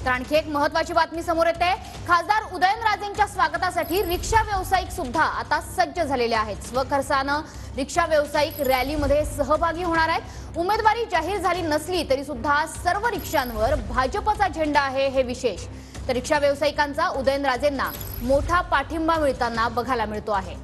तर आणखी एक महत्त्वाची बातमी समोर येते। खासदार उदयनराजेंच्या स्वागतासाठी रिक्षा व्यावसायिक सुद्धा आता सज्ज झालेले आहेत। स्वखर्चानं रिक्षा व्यावसायिक रॅलीमध्ये सहभागी होणार आहेत। उमेदवारी जाहीर झाली नसली तरी सुद्धा सर्व रिक्षांवर भाजपचा झेंडा आहे, हे विशेष। तर रिक्षा व्यावसायिकांचा उदयनराजेंना मोठा पाठिंबा मिळताना बघायला मिळतो आहे।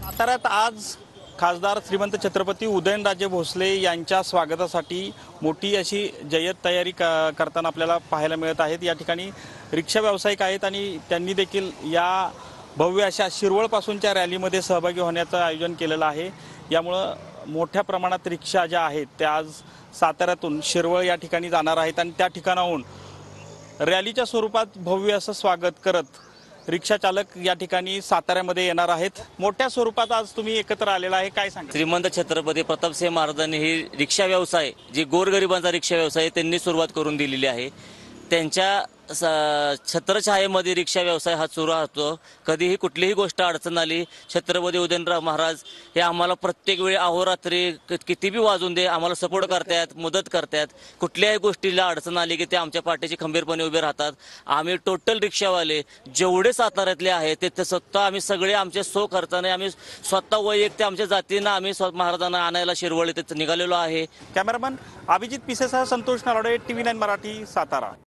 साताऱ्यात आज खासदार श्रीमंत छत्रपती उदयनराजे भोसले यांच्या स्वागतासाठी मोठी अशी जय्यत तयारी करताना आपल्याला पाहायला मिळत आहेत। या ठिकाणी रिक्षा व्यावसायिक आहेत आणि त्यांनी देखील या भव्य अशा शिरवळपासूनच्या रॅलीमध्ये सहभागी होण्याचं आयोजन केलेलं आहे। यामुळे मोठ्या प्रमाणात रिक्षा ज्या आहेत त्या आज साताऱ्यातून शिरवळ या ठिकाणी जाणार आहेत आणि त्या ठिकाणाहून रॅलीच्या स्वरूपात भव्य असं स्वागत करत रिक्षा चालक या ठिकाणी साताऱ्यामध्ये येणार आहेत। मोठ्या स्वरूपात आज तुम्ही एकत्र आलेला आहे, काय सांगा? श्रीमंत छत्रपती प्रतापसिंह महाराजांनी ही रिक्षा व्यवसाय जी गोरगरिबांचा रिक्षा व्यवसाय त्यांनी सुरुवात करून दिलेली आहे। त्यांच्या छत्रछायेमध्ये रिक्षा व्यवसाय हा सुरू राहतो। कधीही कुठलीही गोष्ट अडचण आली, छत्रपती उदयनराव महाराज हे आम्हाला प्रत्येक वेळी अहोरात्री किती बी वाजून दे आम्हाला सपोर्ट करतात, मदत करतात। कुठल्याही गोष्टीला अडचण आली की ते आमच्या पाठीशी खंबीरपणे उभे राहतात। आम्ही टोटल रिक्षावाले जेवढे साताऱ्यातले आहेत ते स्वतः आम्ही सगळे आमच्या खर्चाने आम्ही स्वतः वैयक्तिक आमच्या जातीनं आम्ही महाराजांना आणायला शिरवळ इथे निघालेलो आहे। कॅमेरामन अभिजित पिसेसह संतोष नलावडे, TV9 मराठी, सातारा।